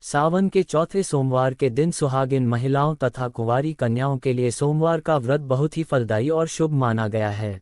सावन के चौथे सोमवार के दिन सुहागिन महिलाओं तथा कुंवारी कन्याओं के लिए सोमवार का व्रत बहुत ही फलदायी और शुभ माना गया है।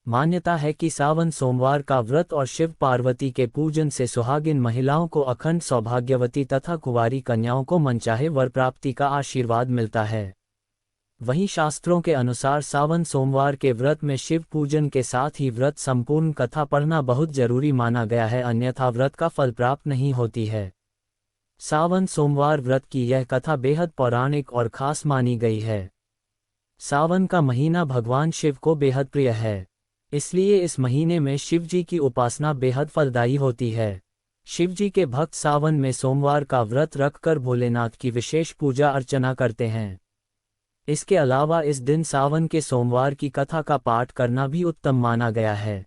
मान्यता है कि सावन सोमवार का व्रत और शिव पार्वती के पूजन से सुहागिन महिलाओं को अखंड सौभाग्यवती तथा कुंवारी कन्याओं को मनचाहे वर प्राप्ति का आशीर्वाद मिलता है। वहीं शास्त्रों के अनुसार सावन सोमवार के व्रत में शिव पूजन के साथ ही व्रत संपूर्ण कथा पढ़ना बहुत जरूरी माना गया है, अन्यथा व्रत का फल प्राप्त नहीं होती है। सावन सोमवार व्रत की यह कथा बेहद पौराणिक और खास मानी गई है। सावन का महीना भगवान शिव को बेहद प्रिय है, इसलिए इस महीने में शिवजी की उपासना बेहद फलदायी होती है। शिवजी के भक्त सावन में सोमवार का व्रत रखकर भोलेनाथ की विशेष पूजा अर्चना करते हैं। इसके अलावा इस दिन सावन के सोमवार की कथा का पाठ करना भी उत्तम माना गया है।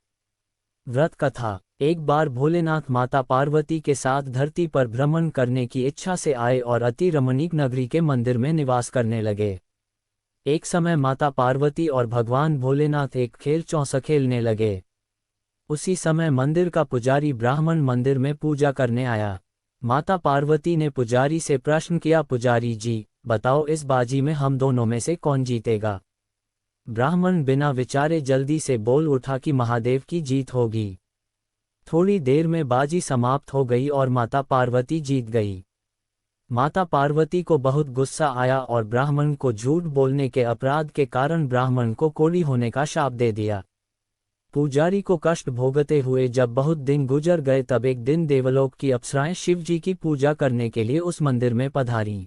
व्रत कथा। एक बार भोलेनाथ माता पार्वती के साथ धरती पर भ्रमण करने की इच्छा से आए और अति रमणीक नगरी के मंदिर में निवास करने लगे। एक समय माता पार्वती और भगवान भोलेनाथ एक खेल चौसा खेलने लगे। उसी समय मंदिर का पुजारी ब्राह्मण मंदिर में पूजा करने आया। माता पार्वती ने पुजारी से प्रश्न किया, पुजारी जी बताओ, इस बाजी में हम दोनों में से कौन जीतेगा? ब्राह्मण बिना विचारे जल्दी से बोल उठा कि महादेव की जीत होगी। थोड़ी देर में बाजी समाप्त हो गई और माता पार्वती जीत गई। माता पार्वती को बहुत गुस्सा आया और ब्राह्मण को झूठ बोलने के अपराध के कारण ब्राह्मण को कोढ़ी होने का शाप दे दिया। पुजारी को कष्ट भोगते हुए जब बहुत दिन गुजर गए तब एक दिन देवलोक की अप्सराएं शिवजी की पूजा करने के लिए उस मंदिर में पधारीं।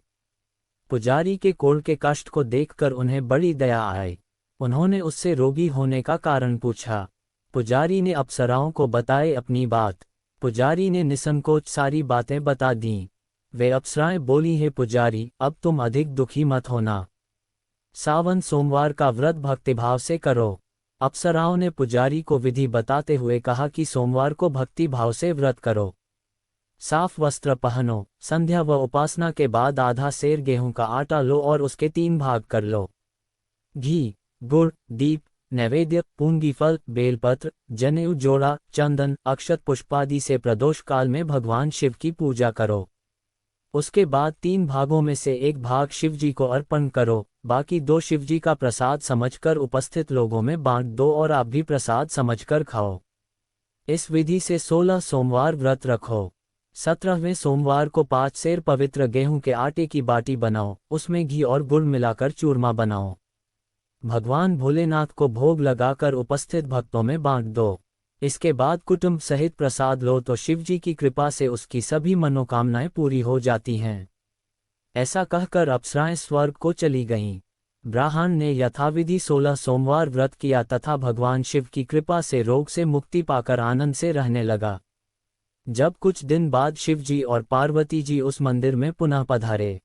पुजारी के कोढ़ के कष्ट को देखकर उन्हें बड़ी दया आई। उन्होंने उससे रोगी होने का कारण पूछा। पुजारी ने अप्सराओं को बताए अपनी बात। पुजारी ने निसंकोच सारी बातें बता दीं। वे अप्सराएं बोली, हे पुजारी, अब तुम अधिक दुखी मत होना। सावन सोमवार का व्रत भक्तिभाव से करो। अप्सराओं ने पुजारी को विधि बताते हुए कहा कि सोमवार को भक्ति भाव से व्रत करो। साफ वस्त्र पहनो। संध्या व उपासना के बाद आधा सेर गेहूं का आटा लो और उसके 3 भाग कर लो। घी, गुड़, दीप, नैवेद्य, पूंगी फल, बेलपत्र, जनेऊ जोड़ा, चंदन, अक्षत पुष्पादि से प्रदोष काल में भगवान शिव की पूजा करो। उसके बाद 3 भागों में से 1 भाग शिवजी को अर्पण करो, बाकी 2 शिवजी का प्रसाद समझकर उपस्थित लोगों में बांट दो और आप भी प्रसाद समझकर खाओ। इस विधि से 16 सोमवार व्रत रखो। 17वें सोमवार को 5 सेर पवित्र गेहूं के आटे की बाटी बनाओ, उसमें घी और गुड़ मिलाकर चूरमा बनाओ। भगवान भोलेनाथ को भोग लगाकर उपस्थित भक्तों में बांट दो। इसके बाद कुटुंब सहित प्रसाद लो तो शिवजी की कृपा से उसकी सभी मनोकामनाएं पूरी हो जाती हैं। ऐसा कहकर अप्सराएं स्वर्ग को चली गईं। ब्राह्मण ने यथाविधि 16 सोमवार व्रत किया तथा भगवान शिव की कृपा से रोग से मुक्ति पाकर आनंद से रहने लगा। जब कुछ दिन बाद शिवजी और पार्वती जी उस मंदिर में पुनः पधारे।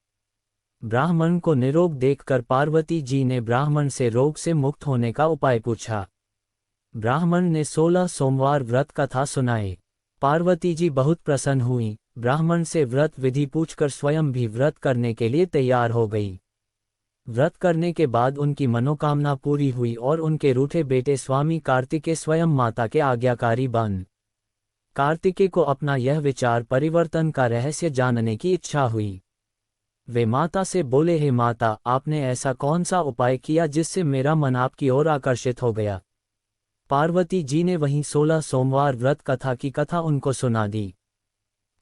ब्राह्मण को निरोग देखकर पार्वती जी ने ब्राह्मण से रोग से मुक्त होने का उपाय पूछा। ब्राह्मण ने 16 सोमवार व्रत कथा सुनाई। पार्वती जी बहुत प्रसन्न हुई। ब्राह्मण से व्रत विधि पूछकर स्वयं भी व्रत करने के लिए तैयार हो गई। व्रत करने के बाद उनकी मनोकामना पूरी हुई और उनके रूठे बेटे स्वामी कार्तिकेय स्वयं माता के आज्ञाकारी बन। कार्तिकेय को अपना यह विचार परिवर्तन का रहस्य जानने की इच्छा हुई। वे माता से बोले, हे माता, आपने ऐसा कौन सा उपाय किया जिससे मेरा मन आपकी ओर आकर्षित हो गया? पार्वती जी ने वहीं 16 सोमवार व्रत कथा की कथा उनको सुना दी।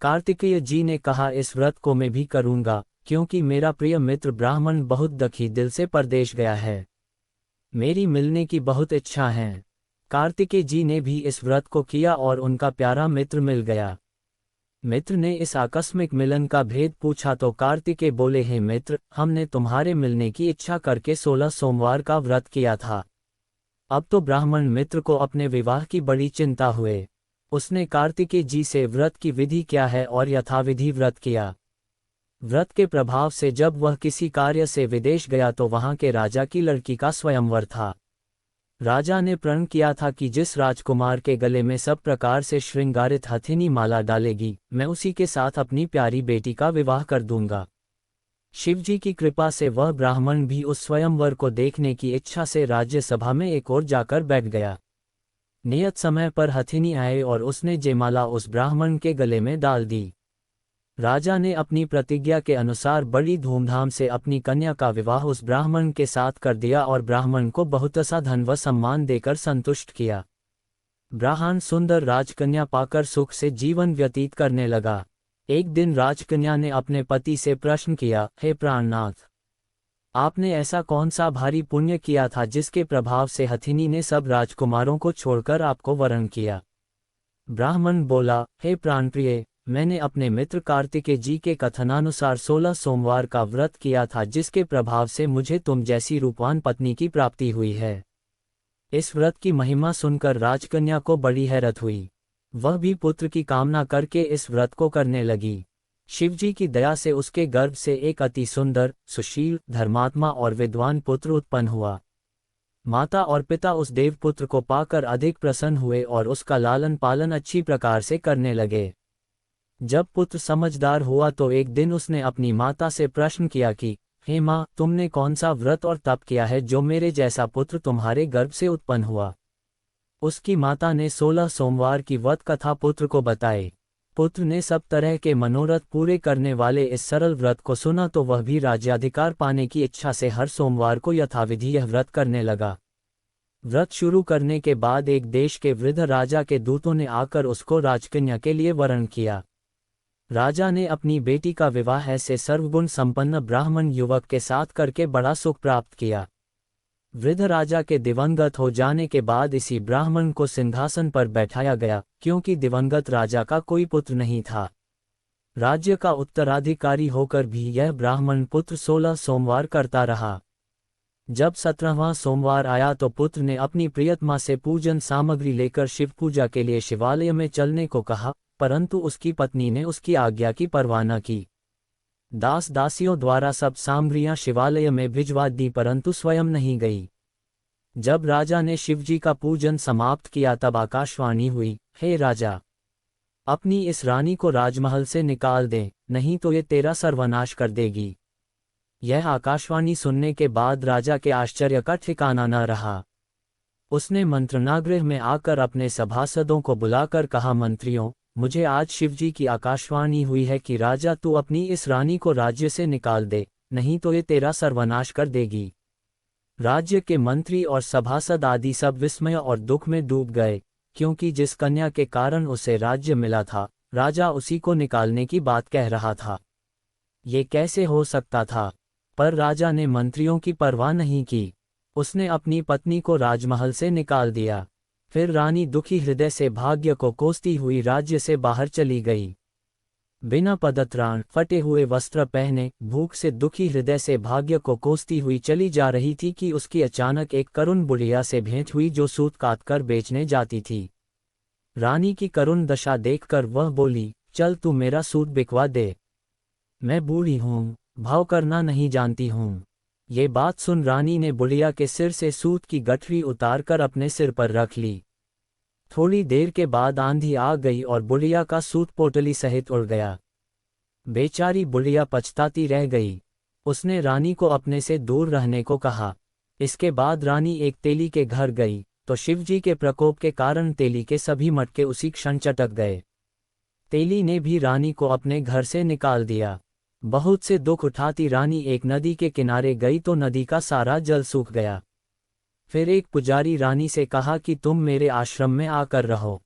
कार्तिकेय जी ने कहा, इस व्रत को मैं भी करूंगा, क्योंकि मेरा प्रिय मित्र ब्राह्मण बहुत दुखी दिल से परदेश गया है। मेरी मिलने की बहुत इच्छा है। कार्तिकेय जी ने भी इस व्रत को किया और उनका प्यारा मित्र मिल गया। मित्र ने इस आकस्मिक मिलन का भेद पूछा तो कार्तिकेय बोले, हे मित्र, हमने तुम्हारे मिलने की इच्छा करके 16 सोमवार का व्रत किया था। अब तो ब्राह्मण मित्र को अपने विवाह की बड़ी चिंता हुए। उसने कार्तिकेय जी से व्रत की विधि क्या है और यथाविधि व्रत किया। व्रत के प्रभाव से जब वह किसी कार्य से विदेश गया तो वहां के राजा की लड़की का स्वयंवर था। राजा ने प्रण किया था कि जिस राजकुमार के गले में सब प्रकार से श्रृंगारित हथिनी माला डालेगी, मैं उसी के साथ अपनी प्यारी बेटी का विवाह कर दूंगा। शिवजी की कृपा से वह ब्राह्मण भी उस स्वयंवर को देखने की इच्छा से राज्यसभा में एक ओर जाकर बैठ गया। नियत समय पर हथिनी आए और उसने जयमाला उस ब्राह्मण के गले में डाल दी। राजा ने अपनी प्रतिज्ञा के अनुसार बड़ी धूमधाम से अपनी कन्या का विवाह उस ब्राह्मण के साथ कर दिया और ब्राह्मण को बहुत सा धन व सम्मान देकर संतुष्ट किया। ब्राह्मण सुंदर राजकन्या पाकर सुख से जीवन व्यतीत करने लगा। एक दिन राजकन्या ने अपने पति से प्रश्न किया, हे प्राणनाथ, आपने ऐसा कौन सा भारी पुण्य किया था जिसके प्रभाव से हथिनी ने सब राजकुमारों को छोड़कर आपको वरण किया। ब्राह्मण बोला, हे प्राणप्रिय, मैंने अपने मित्र कार्तिकेय जी के कथनानुसार 16 सोमवार का व्रत किया था जिसके प्रभाव से मुझे तुम जैसी रूपवान पत्नी की प्राप्ति हुई है। इस व्रत की महिमा सुनकर राजकन्या को बड़ी हैरत हुई। वह भी पुत्र की कामना करके इस व्रत को करने लगी। शिवजी की दया से उसके गर्भ से एक अति सुंदर, सुशील, धर्मात्मा और विद्वान पुत्र उत्पन्न हुआ। माता और पिता उस देवपुत्र को पाकर अधिक प्रसन्न हुए और उसका लालन पालन अच्छी प्रकार से करने लगे। जब पुत्र समझदार हुआ तो एक दिन उसने अपनी माता से प्रश्न किया कि, हे माँ, तुमने कौन सा व्रत और तप किया है जो मेरे जैसा पुत्र तुम्हारे गर्भ से उत्पन्न हुआ। उसकी माता ने 16 सोमवार की व्रत कथा पुत्र को बताई। पुत्र ने सब तरह के मनोरथ पूरे करने वाले इस सरल व्रत को सुना तो वह भी राज्याधिकार पाने की इच्छा से हर सोमवार को यथाविधि यह व्रत करने लगा। व्रत शुरू करने के बाद एक देश के वृद्ध राजा के दूतों ने आकर उसको राजकन्या के लिए वरण किया। राजा ने अपनी बेटी का विवाह ऐसे सर्वगुण संपन्न ब्राह्मण युवक के साथ करके बड़ा सुख प्राप्त किया। वृद्ध राजा के दिवंगत हो जाने के बाद इसी ब्राह्मण को सिंहासन पर बैठाया गया, क्योंकि दिवंगत राजा का कोई पुत्र नहीं था। राज्य का उत्तराधिकारी होकर भी यह ब्राह्मण पुत्र 16 सोमवार करता रहा। जब 17वां सोमवार आया तो पुत्र ने अपनी प्रियतमा से पूजन सामग्री लेकर शिव पूजा के लिए शिवालय में चलने को कहा, परंतु उसकी पत्नी ने उसकी आज्ञा की परवाह न की। दास दासियों द्वारा सब सामग्रियां शिवालय में भिजवा दी परंतु स्वयं नहीं गई। जब राजा ने शिवजी का पूजन समाप्त किया तब आकाशवाणी हुई, हे राजा, अपनी इस रानी को राजमहल से निकाल दे, नहीं तो ये तेरा सर्वनाश कर देगी। यह आकाशवाणी सुनने के बाद राजा के आश्चर्य का ठिकाना न रहा। उसने मंत्रणागृह में आकर अपने सभासदों को बुलाकर कहा, मंत्रियों, मुझे आज शिवजी की आकाशवाणी हुई है कि राजा तू अपनी इस रानी को राज्य से निकाल दे, नहीं तो ये तेरा सर्वनाश कर देगी। राज्य के मंत्री और सभासद आदि सब विस्मय और दुख में डूब गए, क्योंकि जिस कन्या के कारण उसे राज्य मिला था, राजा उसी को निकालने की बात कह रहा था। ये कैसे हो सकता था? पर राजा ने मंत्रियों की परवाह नहीं की। उसने अपनी पत्नी को राजमहल से निकाल दिया। फिर रानी दुखी हृदय से भाग्य को कोसती हुई राज्य से बाहर चली गई। बिना पदत्राण, फटे हुए वस्त्र पहने, भूख से दुखी हृदय से भाग्य को कोसती हुई चली जा रही थी कि उसकी अचानक एक करुण बुढ़िया से भेंट हुई जो सूत काटकर बेचने जाती थी। रानी की करुण दशा देखकर वह बोली, चल तू मेरा सूत बिकवा दे। मैं बूढ़ी हूँ, भाव करना नहीं जानती हूँ। ये बात सुन रानी ने बुढ़िया के सिर से सूत की गठरी उतारकर अपने सिर पर रख ली। थोड़ी देर के बाद आंधी आ गई और बुढ़िया का सूत पोटली सहित उड़ गया। बेचारी बुढ़िया पछताती रह गई। उसने रानी को अपने से दूर रहने को कहा। इसके बाद रानी एक तेली के घर गई तो शिवजी के प्रकोप के कारण तेली के सभी मटके उसी क्षण चटक गए। तेली ने भी रानी को अपने घर से निकाल दिया। बहुत से दुख उठाती रानी एक नदी के किनारे गई तो नदी का सारा जल सूख गया। फिर एक पुजारी रानी से कहा कि तुम मेरे आश्रम में आकर रहो,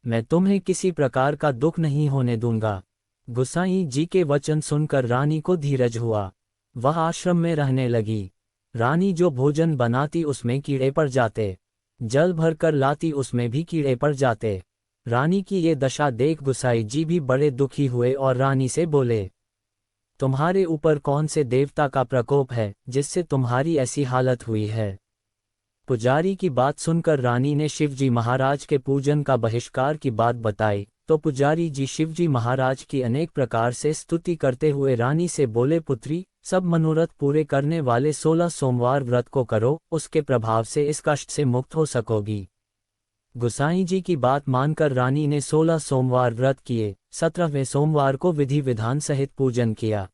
मैं तुम्हें किसी प्रकार का दुख नहीं होने दूंगा। गुसाई जी के वचन सुनकर रानी को धीरज हुआ। वह आश्रम में रहने लगी। रानी जो भोजन बनाती उसमें कीड़े पड़ जाते, जल भरकर लाती उसमें भी कीड़े पड़ जाते। रानी की ये दशा देख गुसाई जी भी बड़े दुखी हुए और रानी से बोले, तुम्हारे ऊपर कौन से देवता का प्रकोप है जिससे तुम्हारी ऐसी हालत हुई है? पुजारी की बात सुनकर रानी ने शिवजी महाराज के पूजन का बहिष्कार की बात बताई तो पुजारी जी शिवजी महाराज की अनेक प्रकार से स्तुति करते हुए रानी से बोले, पुत्री, सब मनोरथ पूरे करने वाले 16 सोमवार व्रत को करो, उसके प्रभाव से इस कष्ट से मुक्त हो सकोगी। गुसाई जी की बात मानकर रानी ने 16 सोमवार व्रत किए। 17वें सोमवार को विधि विधान सहित पूजन किया।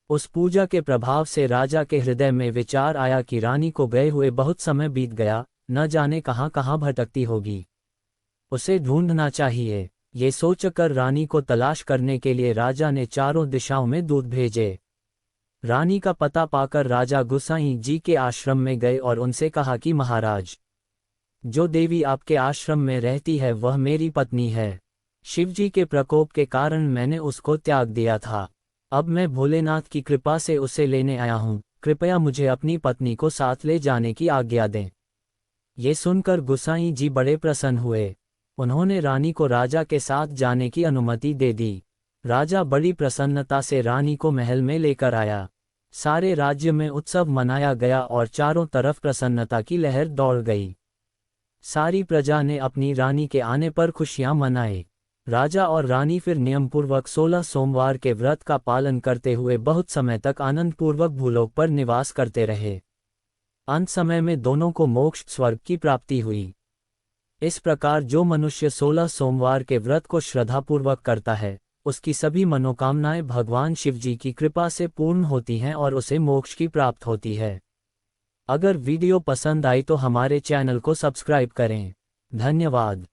उस पूजा के प्रभाव से राजा के हृदय में विचार आया कि रानी को गए हुए बहुत समय बीत गया, न जाने कहाँ कहाँ भटकती होगी, उसे ढूंढना चाहिए। ये सोचकर रानी को तलाश करने के लिए राजा ने चारों दिशाओं में दूत भेजे। रानी का पता पाकर राजा गुसाई जी के आश्रम में गए और उनसे कहा कि महाराज, जो देवी आपके आश्रम में रहती है वह मेरी पत्नी है। शिवजी के प्रकोप के कारण मैंने उसको त्याग दिया था। अब मैं भोलेनाथ की कृपा से उसे लेने आया हूँ। कृपया मुझे अपनी पत्नी को साथ ले जाने की आज्ञा दें। ये सुनकर गुसाई जी बड़े प्रसन्न हुए। उन्होंने रानी को राजा के साथ जाने की अनुमति दे दी। राजा बड़ी प्रसन्नता से रानी को महल में लेकर आया। सारे राज्य में उत्सव मनाया गया और चारों तरफ प्रसन्नता की लहर दौड़ गई। सारी प्रजा ने अपनी रानी के आने पर खुशियां मनाई। राजा और रानी फिर नियमपूर्वक 16 सोमवार के व्रत का पालन करते हुए बहुत समय तक आनंदपूर्वक भूलोक पर निवास करते रहे। अंत समय में दोनों को मोक्ष स्वर्ग की प्राप्ति हुई। इस प्रकार जो मनुष्य 16 सोमवार के व्रत को श्रद्धापूर्वक करता है, उसकी सभी मनोकामनाएं भगवान शिवजी की कृपा से पूर्ण होती हैं और उसे मोक्ष की प्राप्त होती है। अगर वीडियो पसंद आई तो हमारे चैनल को सब्सक्राइब करें। धन्यवाद।